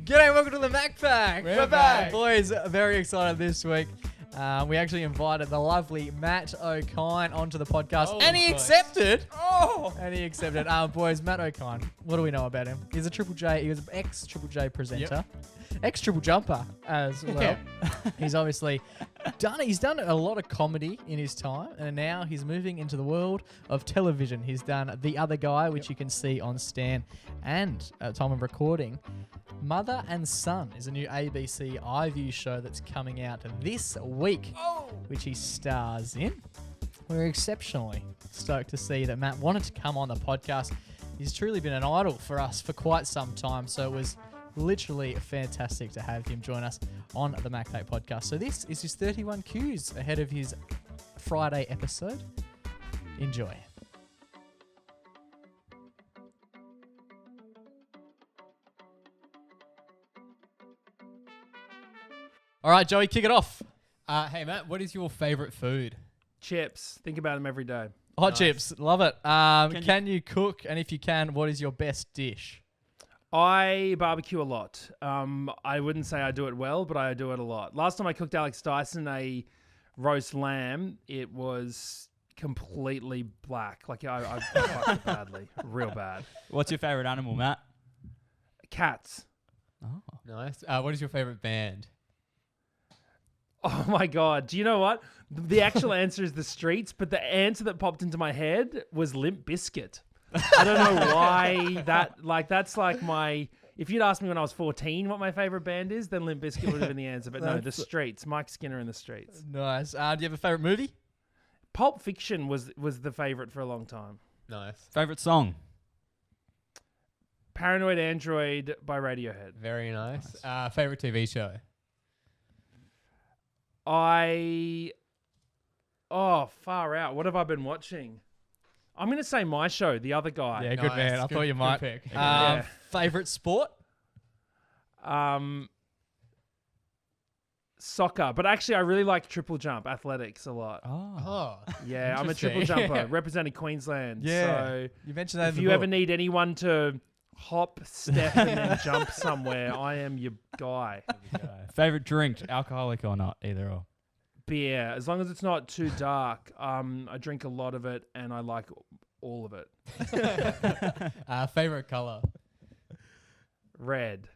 G'day, welcome to the MacPack. We're back. Boys, very excited this week. We actually invited the lovely Matt Okine onto the podcast, Oh, and he boys. accepted. Oh! And he accepted. Boys, Matt Okine, what do we know about him? He's a Triple J. He was an ex-Triple J presenter, ex-Triple Jumper as well. Yeah. He's obviously done a lot of comedy in his time, and now he's moving into the world of television. He's done The Other Guy, which you can see on Stan, and at the time of recording, Mother and Son is a new ABC iView show that's coming out this week, which he stars in. We're exceptionally stoked to see that Matt wanted to come on the podcast. He's truly been an idol for us for quite some time, so it was literally fantastic to have him join us on the MacPack podcast. So this is his 31Q's ahead of his Friday episode. Enjoy. All right, Joey, kick it off. Hey, Matt, what is your favourite food? Chips. Think about them every day. Hot Nice. chips, love it. Can you cook? And if you can, what is your best dish? I barbecue a lot. I wouldn't say I do it well, but I do it a lot. Last time I cooked Alex Dyson a roast lamb, it was completely black. Like I fucked it badly, real bad. What's your favourite animal, Matt? Cats. Oh. Nice. What is your favourite band? Oh my God. Do you know what? The actual answer is The Streets, but the answer that popped into my head was Limp Bizkit. I don't know why that's like my... If you'd asked me when I was 14 what my favorite band is, then Limp Bizkit would have been the answer. But no, The Streets. Mike Skinner and The Streets. Nice. Do you have a favorite movie? Pulp Fiction was the favorite for a long time. Nice. Favourite song? Paranoid Android by Radiohead. Very nice. Favourite TV show? Far out. What have I been watching? I'm going to say my show, The Other Guy. Yeah, good man. I thought you might. Pick. Yeah. Favorite sport? Soccer. But actually, I really like triple jump, athletics a lot. Oh. Yeah, I'm a triple Interesting. jumper representing Queensland. Yeah. So You mentioned that in if the you book. ever need anyone to hop, step, and then jump somewhere, I am your guy. Favourite drink? Alcoholic or not? Either or. Beer. As long as it's not too dark. I drink a lot of it, and I like all of it. Favourite colour? Red.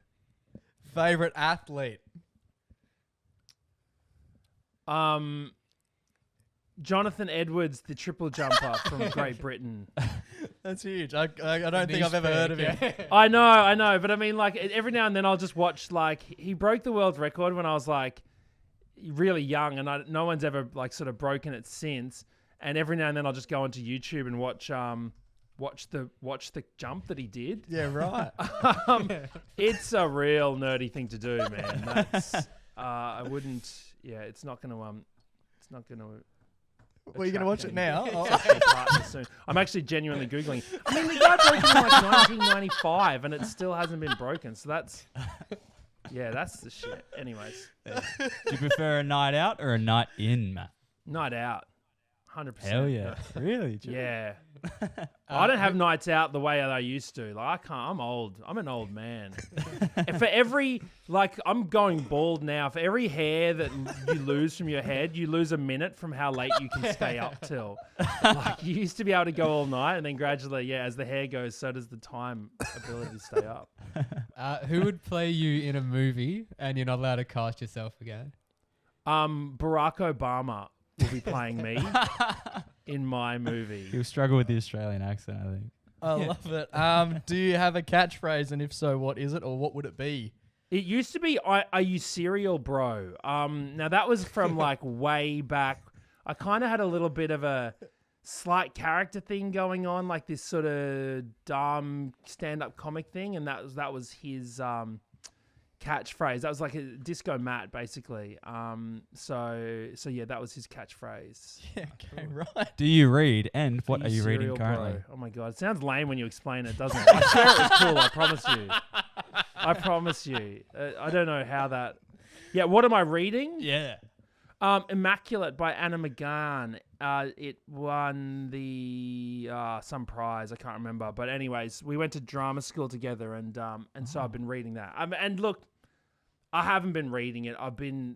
Favorite athlete? Jonathan Edwards, the triple jumper from Great Britain. That's huge. I don't think I've ever heard of him. I know, but I mean, like every now and then I'll just watch. Like he broke the world record when I was like really young, and no one's ever like sort of broken it since. And every now and then I'll just go onto YouTube and watch the jump that he did. Yeah, right. It's a real nerdy thing to do, man. That's I wouldn't. Yeah, it's not gonna. Well, you're going to watch it now? Soon. I'm actually genuinely Googling. I mean, the guy broke it in like 1995 and it still hasn't been broken. So that's the shit. Anyways, Do you prefer a night out or a night in, Matt? night out. 100%. Hell yeah. Really? Yeah. I don't have nights out the way that I used to. Like, I can't. I'm old. I'm an old man. And for every, like, I'm going bald now. For every hair that you lose from your head, you lose a minute from how late you can stay up till. Like, you used to be able to go all night, and then gradually, as the hair goes, so does the time ability to stay up. Who would play you in a movie and you're not allowed to cast yourself again? Barack Obama will be playing me in my movie. You'll struggle with the Australian accent, I think. I love it. Do you have a catchphrase? And if so, what is it, or what would it be? It used to be, are you cereal, bro? Now, that was from like way back. I kind of had a little bit of a slight character thing going on, like this sort of dumb stand-up comic thing. And that was his catchphrase. That was like a Disco Matt, basically. So yeah, that was his catchphrase. Yeah, okay, right. Do you read, and what are you cereal, reading currently? bro? Oh my God. It sounds lame when you explain it, doesn't it? I swear it was cool. I promise you. I don't know how that... Yeah, what am I reading? Yeah. Immaculate by Anna McGahn. It won the some prize, I can't remember. But anyways, we went to drama school together, and so I've been reading that. And look, I haven't been reading it. I've been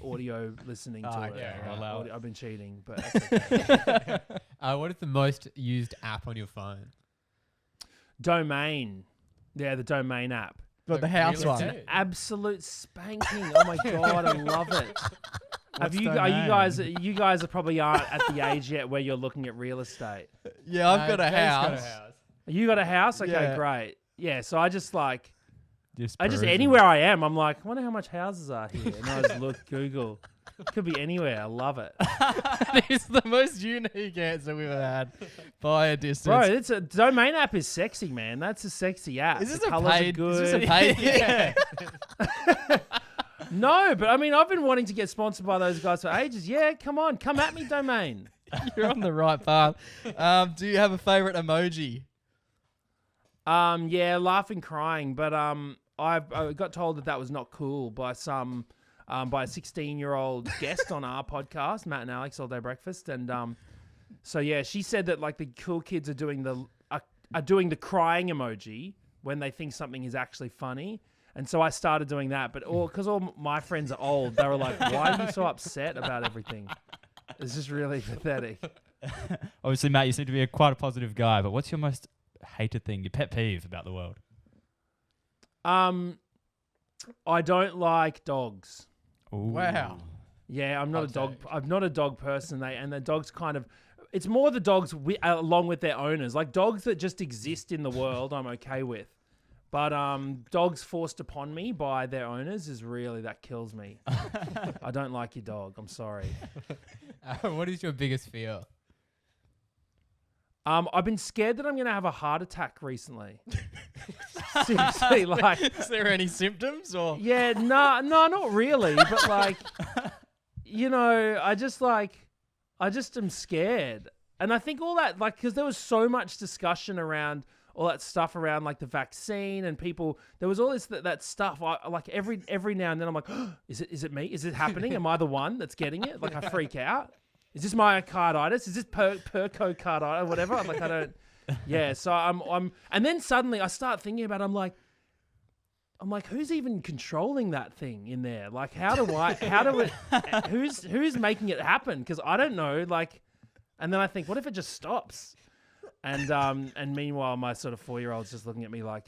audio listening to it. Yeah, I've been cheating, but that's okay. What is the most used app on your phone? Domain. Yeah, the Domain app. But the house Really? one. Yeah. Absolute spanking. Oh my god, I love it. Are you guys are probably aren't at the age yet where you're looking at real estate. Yeah, I've got a Dave's got house. You got a house? Okay, Yeah. great. Yeah, so I just Perusing. anywhere I am, I'm like, I wonder how much houses are here. And I just look, Google. Could be anywhere. I love it. It's the most unique answer we've ever had by a distance. Bro, it's a Domain app is sexy, man. That's a sexy app. Is this The a colours are paid? Is this a good. paid? Yeah. No, but I mean, I've been wanting to get sponsored by those guys for ages. Yeah, come on. Come at me, Domain. You're on the right path. Do you have a favorite emoji? Yeah, laughing, crying. But I got told that was not cool by some by a 16-year-old guest on our podcast, Matt and Alex All Day Breakfast, and so yeah, she said that like the cool kids are doing the crying emoji when they think something is actually funny. And so I started doing that, but because all my friends are old, they were like, "Why are you so upset about everything?" It's just really pathetic. Obviously, Matt, you seem to be quite a positive guy, but what's your most hated thing, your pet peeve about the world? I don't like dogs. Ooh. Wow. Yeah, I'm not Hot a dog. take. I'm not a dog person. The dogs kind of. It's more the dogs along with their owners. Like dogs that just exist in the world, I'm okay with. But dogs forced upon me by their owners that kills me. I don't like your dog. I'm sorry. What is your biggest fear? I've been scared that I'm going to have a heart attack recently. Seriously, like. Is there any symptoms or? Yeah, no, not really. But like, I just am scared. And I think all that, like, because there was so much discussion around all that stuff around like the vaccine and people, there was all this, that stuff. I like every now and then I'm like, oh, is it me? Is it happening? Am I the one that's getting it? Like I freak out. Is this myocarditis? Is this percocarditis? Whatever. I'm like, I don't. Yeah. So I'm, and then suddenly I start thinking about, I'm like, who's even controlling that thing in there? Like, who's making it happen? Cause I don't know. Like, and then I think, what if it just stops? And meanwhile, my sort of 4-year-old's just looking at me like,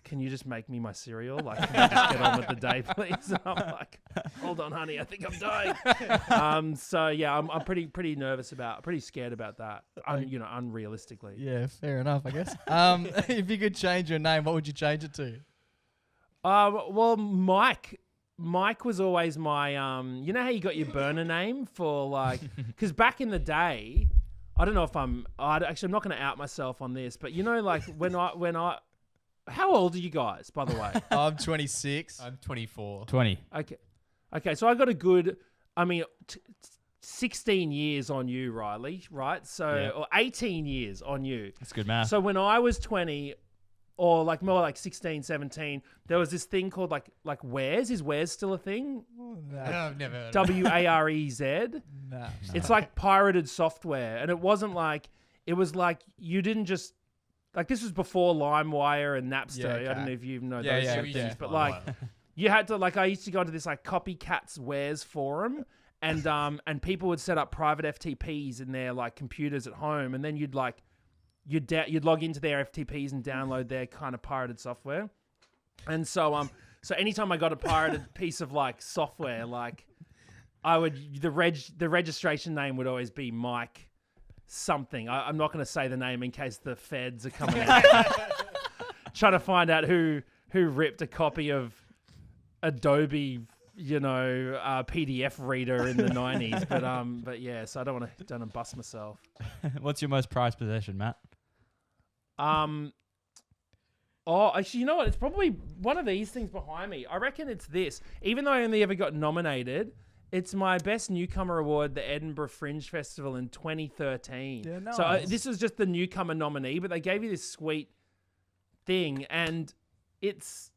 can you just make me my cereal? Like, can you just get on with the day, please? And I'm like, hold on, honey, I think I'm dying. So yeah, I'm pretty nervous pretty scared about that. Unrealistically. Yeah, fair enough, I guess. If you could change your name, what would you change it to? Well, Mike. Mike was always my, you know how you got your burner name for like, because back in the day, I don't know if I'm not going to out myself on this, but like when I, how old are you guys, by the way? I'm 26. I'm 24. 20. Okay. So I got a good, 16 years on you, Riley, right? So, Yeah. or 18 years on you. That's good math. So when I was 20 or like more like 16, 17, there was this thing called like Wares. Is Wares still a thing? I've never heard of it. WAREZ. Nah. It's like pirated software. And it wasn't like, it was like you didn't just, like this was before LimeWire and Napster. Yeah, okay. I don't know if you even know Yeah, those yeah, sort of yeah. things. But like you had to, like I used to go to this like Copycats Wares forum and people would set up private FTPs in their like computers at home. And then you'd log into their FTPs and download their kind of pirated software. And so anytime I got a pirated piece of like software, like the registration name would always be Mike something. I'm not going to say the name in case the feds are coming out trying to find out who ripped a copy of Adobe, PDF reader in the 90s. But yeah, so I don't want to bust myself. What's your most prized possession, Matt? Actually, you know what? It's probably one of these things behind me. I reckon it's this. Even though I only ever got nominated, it's my Best Newcomer Award, the Edinburgh Fringe Festival in 2013. Yeah, nice. So this was just the newcomer nominee, but they gave you this sweet thing, and it's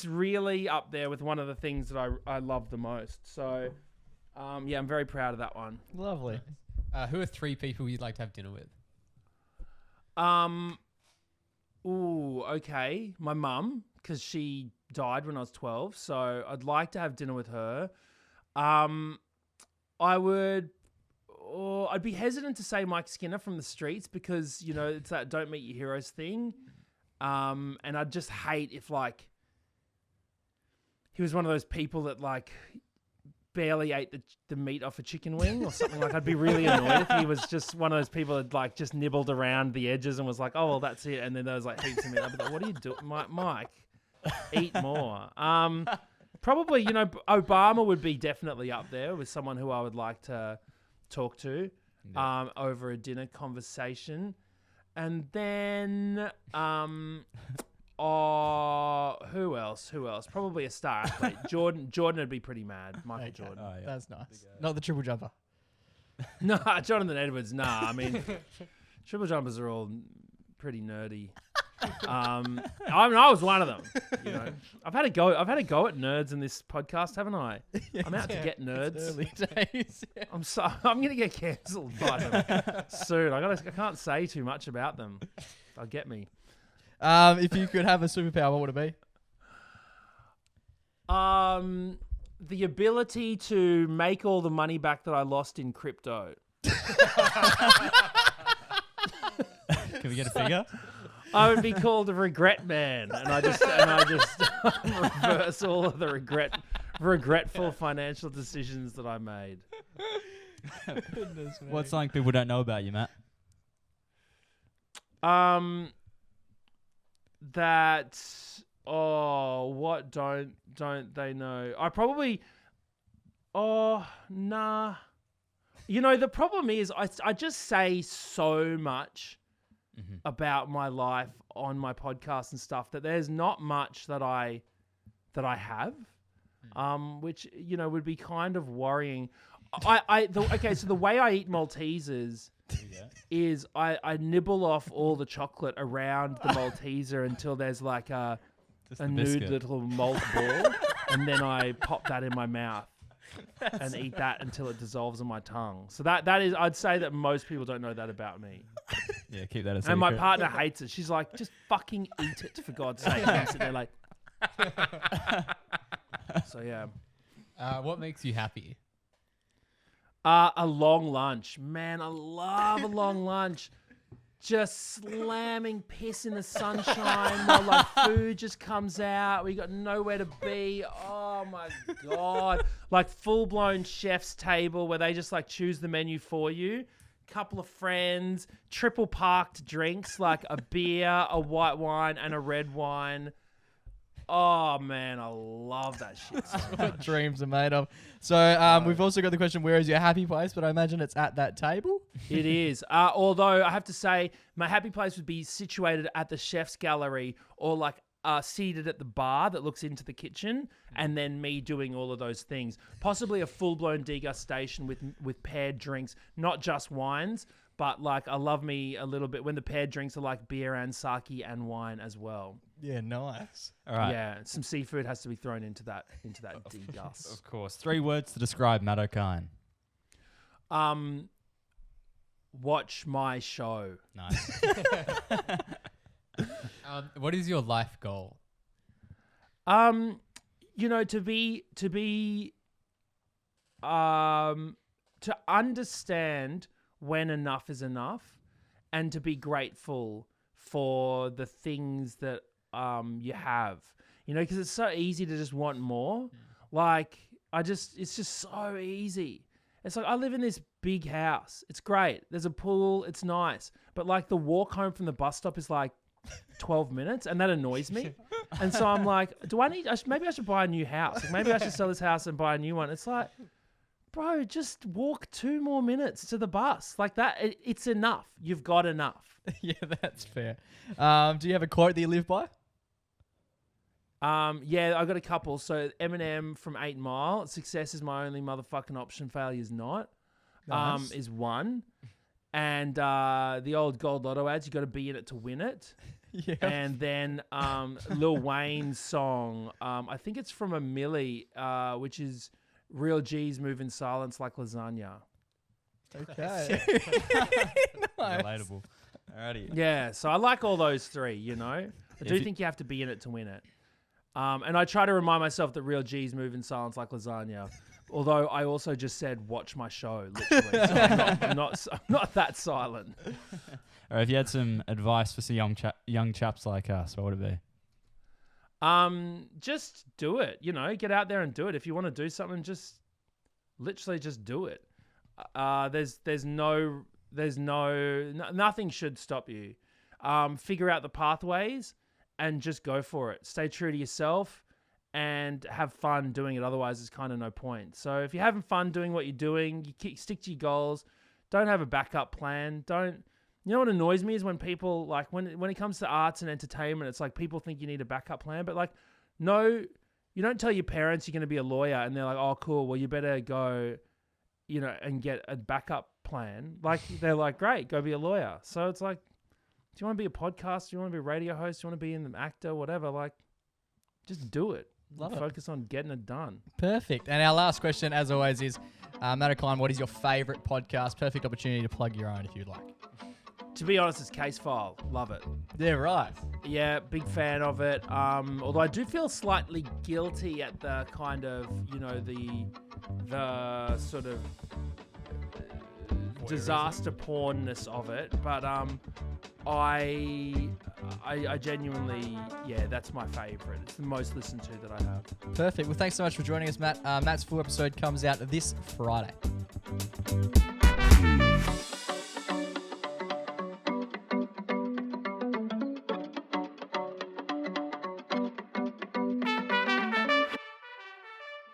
really up there with one of the things that I love the most. So Yeah, I'm very proud of that one. Lovely. Who are 3 people you'd like to have dinner with? Ooh, okay. My mum, because she died when I was 12, so I'd like to have dinner with her. I'd be hesitant to say Mike Skinner from the streets because, you know, it's that don't meet your heroes thing. And I'd just hate if, like, he was one of those people that, like, barely ate the meat off a chicken wing or something. Like, I'd be really annoyed if he was just one of those people that, like, just nibbled around the edges and was like, oh, well, that's it. And then there was, like, heaps of meat. I'd be like, what are you doing? Mike, eat more. Probably, you know, Obama would be definitely up there with someone who I would like to talk to over a dinner conversation. And then, who else? Probably a star athlete. Jordan would be pretty mad. Michael Jordan. Oh, yeah. That's nice. Not the triple jumper. No, Jonathan Edwards. Nah, I mean, triple jumpers are all pretty nerdy. I mean, I was one of them. You know, I've had a go at nerds in this podcast, haven't I? I'm out to get nerds. Early days. Yeah. I'm gonna get cancelled by them soon. I can't say too much about them. They'll get me. If you could have a superpower, what would it be? The ability to make all the money back that I lost in crypto. Can we get a figure? I would be called a regret man, and I just reverse all of the regretful financial decisions that I made. Goodness me. What's something people don't know about you, Matt? What don't they know? Nah. You know, the problem is I just say so much about my life on my podcast and stuff that there's not much that I have, which, you know, would be kind of worrying. So the way I eat Maltesers is I nibble off all the chocolate around the Malteser until there's like a nude little malt ball, and then I pop that in my mouth and eat that until it dissolves on my tongue. So that is, I'd say that most people don't know that about me. Yeah, keep that a secret. And my partner hates it. She's like, just fucking eat it, for God's sake. And I'm sitting there like... So, yeah. What makes you happy? A long lunch. Man, I love a long lunch. Just slamming piss in the sunshine while like food just comes out. We got nowhere to be. Oh my God. Like full-blown chef's table where they just like choose the menu for you. Couple of friends, triple parked drinks like a beer, a white wine, and a red wine. Oh man, I love that shit so What much. dreams are made of. So we've also got the question, where is your happy place? But I imagine it's at that table. It is. Although I have to say, my happy place would be situated at the chef's gallery or like seated at the bar that looks into the kitchen, and then me doing all of those things. Possibly a full-blown degustation with paired drinks, not just wines, but like I love me a little bit when the paired drinks are like beer and sake and wine as well. Yeah, nice. All right. Yeah, some seafood has to be thrown into that degus. Of course. 3 words to describe Matt Okine. Watch my show. Nice. What is your life goal? You know, to understand when enough is enough, and to be grateful for the things that you have. You know, because it's so easy to just want more. Like, it's just so easy. It's like I live in this big house. It's great. There's a pool. It's nice. But like the walk home from the bus stop is like 12 minutes, and that annoys me. And so I'm like, maybe I should buy a new house. Like maybe I should sell this house and buy a new one. It's like, bro, just walk 2 more minutes to the bus. Like that, it's enough. You've got enough. Yeah, that's fair. Do you have a quote that you live by? Yeah, I got a couple. So Eminem from 8 Mile, success is my only motherfucking option, failure is not. Nice. Is one. And the old Gold Lotto ads, you got to be in it to win it. Yeah. And then Lil Wayne's song, I think it's from a Millie, which is Real G's move in silence like lasagna. Okay. Nice. Relatable. Alrighty. Yeah, so I like all those three, you know. I do think you have to be in it to win it. And I try to remind myself that real G's move in silence like lasagna. Although I also just said, watch my show, literally. So I'm not that silent. All right, if you had some advice for some young chaps like us, what would it be? Just do it, you know, get out there and do it. If you want to do something, literally just do it. Nothing should stop you. Figure out the pathways and just go for it. Stay true to yourself and have fun doing it. Otherwise, there's kind of no point. So if you're having fun doing what you're doing, stick to your goals. Don't have a backup plan. You know what annoys me is when people, like, when it comes to arts and entertainment, it's like people think you need a backup plan. But, like, no, you don't tell your parents you're going to be a lawyer and they're like, oh, cool, well, you better go, you know, and get a backup plan. Like, they're like, great, go be a lawyer. So it's like, do you want to be a podcaster? Do you want to be a radio host? Do you want to be an actor? Whatever. Like, just do it. Love it. Focus on getting it done. Perfect. And our last question, as always, is Matt Okine, what is your favourite podcast? Perfect opportunity to plug your own if you'd like. To be honest, it's Case File. Love it. Yeah, right. Yeah, big fan of it. Although I do feel slightly guilty at the kind of, you know, the sort of disaster pornness of it. But I genuinely, yeah, that's my favourite. It's the most listened to that I have. Perfect. Well, thanks so much for joining us, Matt. Matt's full episode comes out this Friday.